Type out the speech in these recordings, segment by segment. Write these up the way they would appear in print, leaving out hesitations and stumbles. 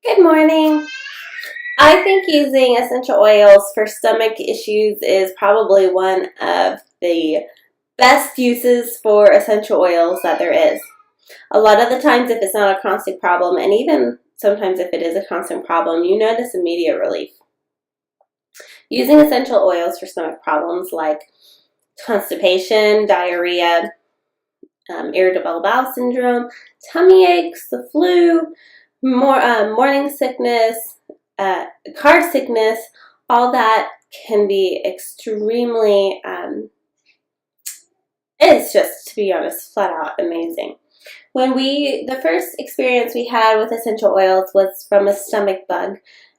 Good morning. I think using essential oils for stomach issues is probably one of the best uses for essential oils that there is. A lot of the times, if it's not a constant problem, and even sometimes if it is a constant problem, you notice immediate relief. Using essential oils for stomach problems like constipation, diarrhea, irritable bowel syndrome, tummy aches, the flu, morning sickness, car sickness, all that can be extremely, it's just, to be honest, flat out amazing. The first experience we had with essential oils was from a stomach bug,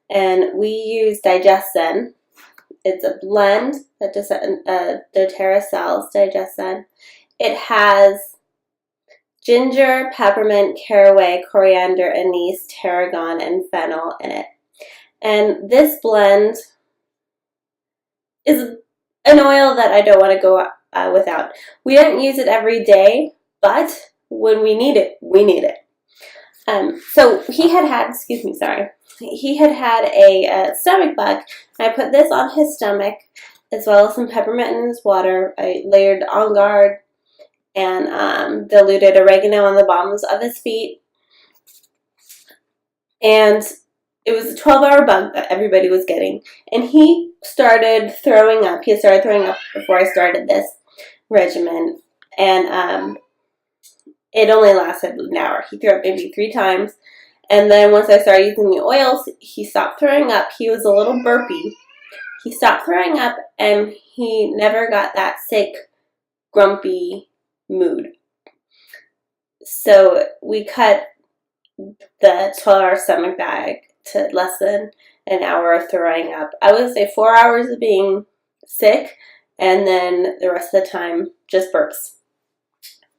and we used Digestin. It's a blend that doTERRA sells, Digestin. It has ginger, peppermint, caraway, coriander, anise, tarragon, and fennel in it. And this blend is an oil that I don't want to go without. We don't use it every day, but when we need it, we need it. So he had a stomach bug, and I put this on his stomach, as well as some peppermint in his water. I layered On Guard and diluted oregano on the bottoms of his feet. And it was a 12-hour bug that everybody was getting. And he started throwing up. He started throwing up before I started this regimen. And it only lasted an hour. He threw up maybe 3 times. And then once I started using the oils, he stopped throwing up. He was a little burpy. He stopped throwing up, and he never got that sick, grumpy mood. So we cut the 12-hour stomach bag to less than an hour of throwing up. I would say 4 hours of being sick, and then the rest of the time just burps.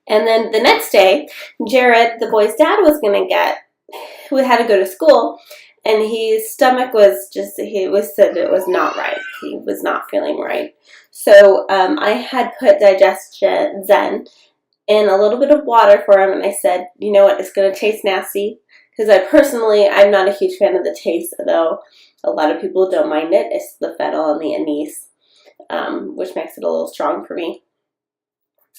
And then the next day, Jared, the boy's dad, we had to go to school, and his stomach was said it was not right. He was not feeling right. So I had put Digestin in a little bit of water for him, and I said, you know what, it's going to taste nasty. Because I'm not a huge fan of the taste, though a lot of people don't mind it. It's the fennel and the anise, which makes it a little strong for me.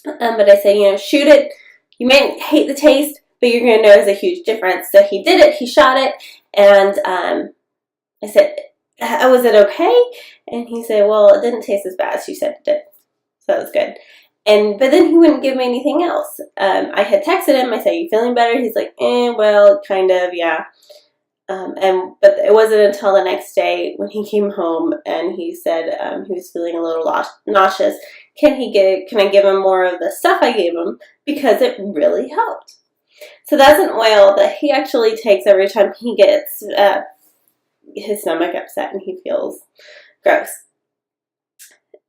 But I said, shoot it. You may hate the taste, but you're going to notice a huge difference. So he did it. He shot it. And I said, was it okay? And he said, well, it didn't taste as bad as you said it did. So that was good. But then he wouldn't give me anything else. I had texted him. I said, you feeling better? He's like, well, kind of, yeah. But it wasn't until the next day when he came home and he said he was feeling a little nauseous. Can I give him more of the stuff I gave him? Because it really helped. So that's an oil that he actually takes every time he gets his stomach upset and he feels gross.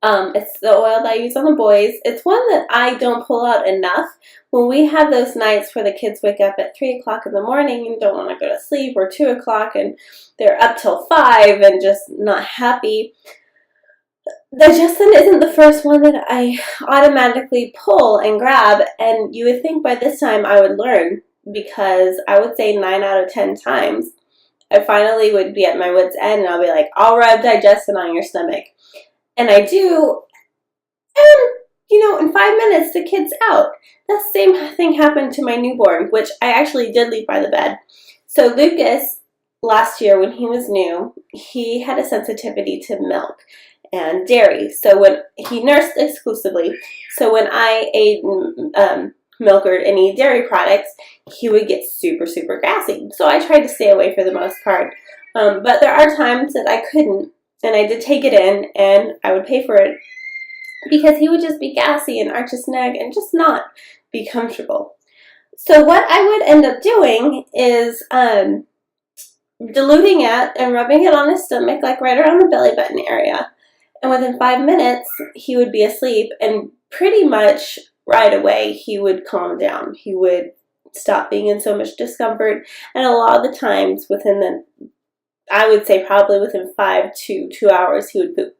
It's the oil that I use on the boys. It's one that I don't pull out enough. When we have those nights where the kids wake up at 3 o'clock in the morning and don't want to go to sleep, or 2 o'clock and they're up till 5 and just not happy, Digestin isn't the first one that I automatically pull and grab, and you would think by this time I would learn, because I would say 9 out of 10 times I finally would be at my wit's end and I'll be like, I'll rub Digestin on your stomach. And I do, and, in 5 minutes, the kid's out. That same thing happened to my newborn, which I actually did leave by the bed. So Lucas, last year when he was new, he had a sensitivity to milk and dairy. So when he nursed exclusively, so when I ate milk or any dairy products, he would get super, super gassy. So I tried to stay away for the most part. But there are times that I couldn't. And I did take it in, and I would pay for it, because he would just be gassy and arch his neck and just not be comfortable. So what I would end up doing is diluting it and rubbing it on his stomach, like right around the belly button area. And within 5 minutes, he would be asleep, and pretty much right away, he would calm down. He would stop being in so much discomfort, and a lot of the times I would say probably within 5 to 2 hours, he would poop.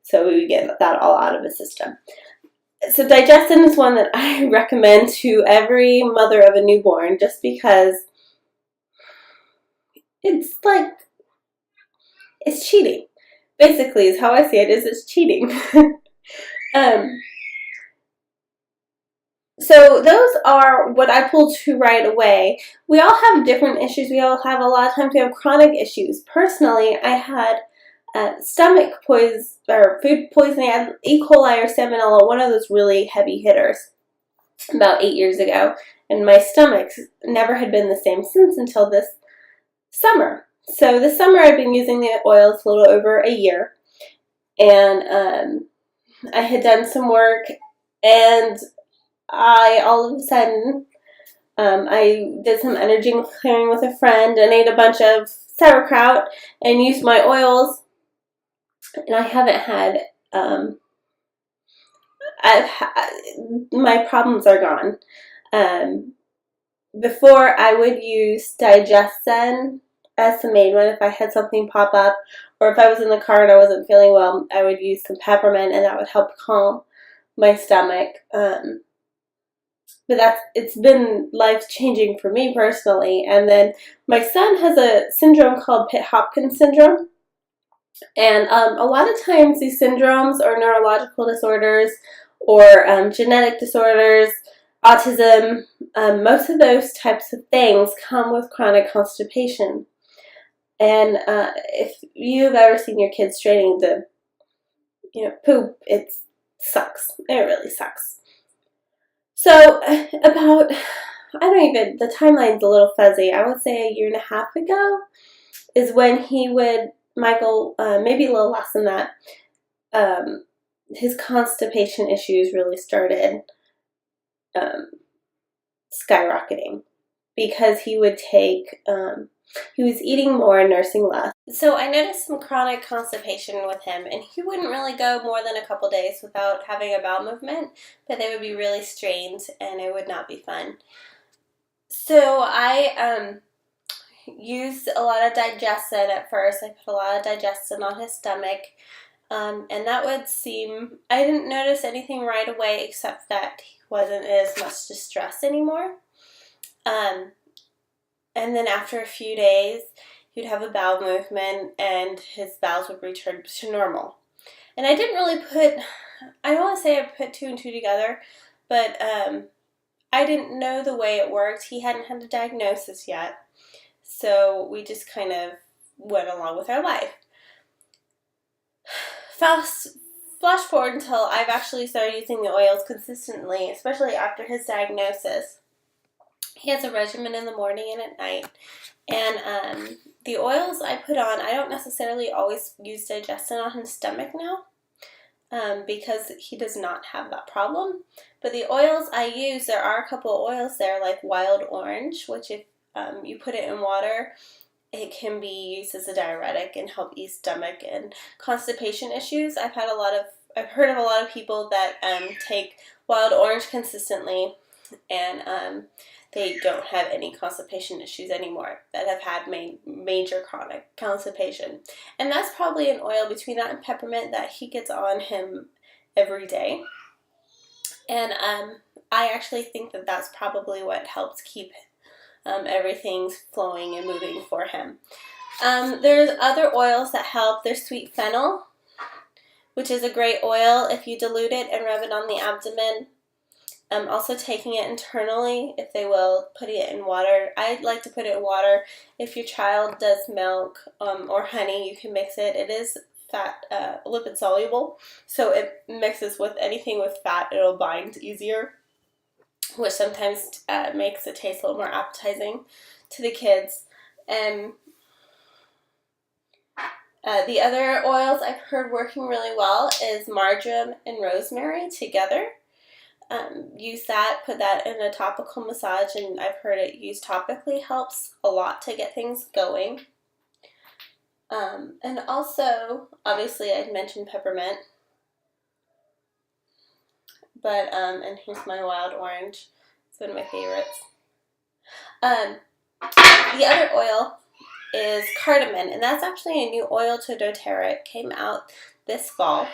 So we would get that all out of his system. So Digestin is one that I recommend to every mother of a newborn, just because it's like, it's cheating. Basically, is how I see it, is it's cheating. um, so those are what I pulled to right away. We all have different issues. We all have, a lot of times we have chronic issues. Personally, I had stomach poison or food poisoning. I had E. coli or salmonella, one of those really heavy hitters, about 8 years ago. And my stomach never had been the same since until this summer. So this summer I've been using the oils a little over a year. And I had done some work, and I all of a sudden, I did some energy clearing with a friend and ate a bunch of sauerkraut and used my oils, and I haven't had, my problems are gone. Before I would use Digestin as the main one if I had something pop up, or if I was in the car and I wasn't feeling well, I would use some peppermint, and that would help calm my stomach. But it's been life-changing for me personally. And then my son has a syndrome called Pitt-Hopkins syndrome. And a lot of times these syndromes or neurological disorders or genetic disorders, autism, most of those types of things come with chronic constipation. And if you've ever seen your kids straining to, poop, it sucks. It really sucks. So about, the timeline's a little fuzzy. I would say a year and a half ago is when Michael, maybe a little less than that, his constipation issues really started skyrocketing, because he was eating more and nursing less. So I noticed some chronic constipation with him, and he wouldn't really go more than a couple days without having a bowel movement, but they would be really strained and it would not be fun. So I used a lot of Digestin at first. I put a lot of Digestin on his stomach, and that would seem, I didn't notice anything right away except that he wasn't in as much distress anymore. And then after a few days, he'd have a bowel movement and his bowels would return to normal. And I didn't really I don't want to say I put two and two together, but I didn't know the way it worked. He hadn't had a diagnosis yet, so we just kind of went along with our life. Flash forward until I've actually started using the oils consistently, especially after his diagnosis. He has a regimen in the morning and at night. And the oils I put on, I don't necessarily always use Digestin on his stomach now, because he does not have that problem. But the oils I use, there are a couple of oils there, like wild orange, which if you put it in water, it can be used as a diuretic and help ease stomach and constipation issues. I've heard of a lot of people that take wild orange consistently, and they don't have any constipation issues anymore, that have had major chronic constipation. And that's probably an oil between that and peppermint that he gets on him every day. And I actually think that that's probably what helps keep everything flowing and moving for him. There's other oils that help. There's sweet fennel, which is a great oil if you dilute it and rub it on the abdomen. Also taking it internally, if they will, putting it in water. I like to put it in water. If your child does milk or honey, you can mix it. It is fat, lipid soluble, so it mixes with anything with fat. It'll bind easier, which sometimes makes it taste a little more appetizing to the kids. And the other oils I've heard working really well is marjoram and rosemary together. Use that, put that in a topical massage, and I've heard it used topically helps a lot to get things going. And also, obviously, I'd mentioned peppermint, but, and here's my wild orange. It's one of my favorites. The other oil is cardamom, and that's actually a new oil to doTERRA. It came out this fall.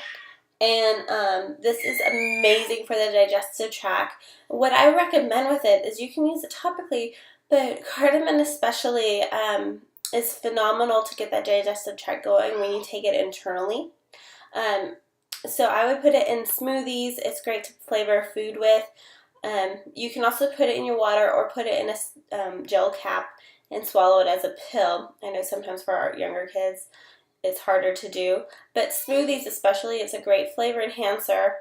And this is amazing for the digestive tract. What I recommend with it is you can use it topically, but cardamom especially, is phenomenal to get that digestive tract going when you take it internally. So I would put it in smoothies. It's great to flavor food with. You can also put it in your water or put it in a gel cap and swallow it as a pill. I know sometimes for our younger kids it's harder to do, but smoothies especially, it's a great flavor enhancer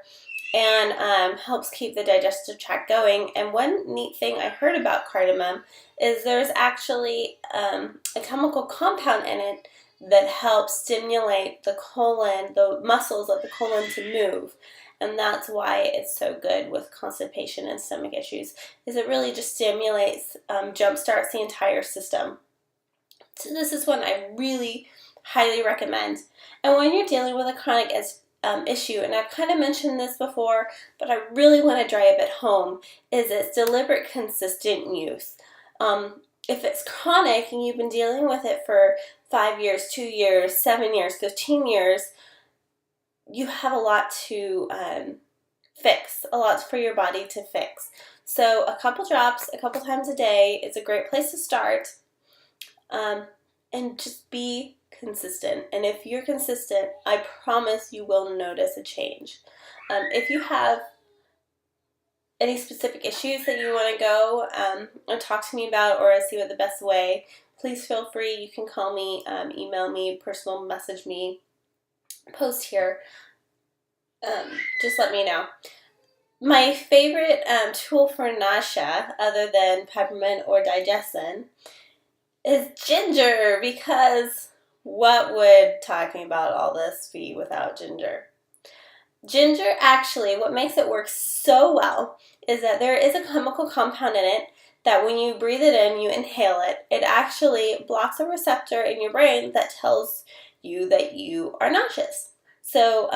and helps keep the digestive tract going. And one neat thing I heard about cardamom is there's actually a chemical compound in it that helps stimulate the colon, the muscles of the colon to move. And that's why it's so good with constipation and stomach issues, is it really just stimulates, jump starts the entire system. So this is one I really highly recommend. And when you're dealing with a chronic issue, and I've kind of mentioned this before, but I really want to drive it home, is its deliberate, consistent use. If it's chronic and you've been dealing with it for 5 years, 2 years, 7 years, 15 years, you have a lot to fix, a lot for your body to fix. So a couple drops, a couple times a day is a great place to start, and just be consistent. And if you're consistent, I promise you will notice a change. If you have any specific issues that you want to go and talk to me about or see what the best way, please feel free. You can call me, email me, personal message me, post here. Just let me know. My favorite tool for nausea, other than peppermint or digestin, is ginger, because what would talking about all this be without ginger? Ginger, actually, what makes it work so well is that there is a chemical compound in it that when you breathe it in, you inhale it, it actually blocks a receptor in your brain that tells you that you are nauseous. So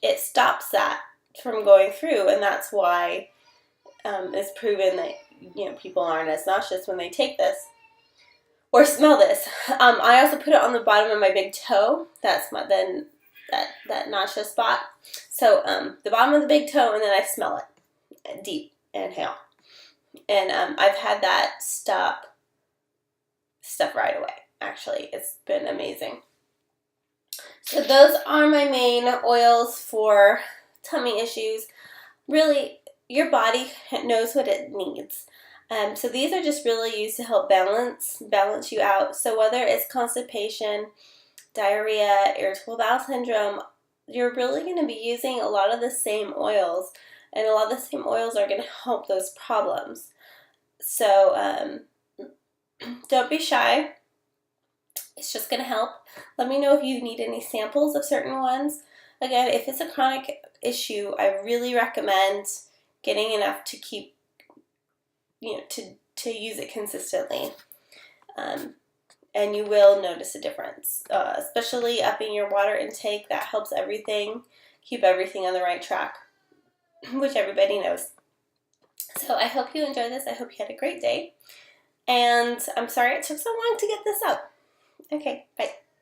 it stops that from going through, and that's why it's proven that people aren't as nauseous when they take this or smell this. I also put it on the bottom of my big toe. That's that nauseous spot. So the bottom of the big toe, and then I smell it deep, inhale, and I've had that stuff right away. Actually, it's been amazing. So those are my main oils for tummy issues. Really, your body knows what it needs. So these are just really used to help balance you out. So whether it's constipation, diarrhea, irritable bowel syndrome, you're really going to be using a lot of the same oils, and a lot of the same oils are going to help those problems. So don't be shy. It's just going to help. Let me know if you need any samples of certain ones. Again, if it's a chronic issue, I really recommend getting enough to keep, to use it consistently. And you will notice a difference, especially upping your water intake. That helps everything, keep everything on the right track, which everybody knows. So I hope you enjoyed this. I hope you had a great day. And I'm sorry it took so long to get this up. Okay, bye.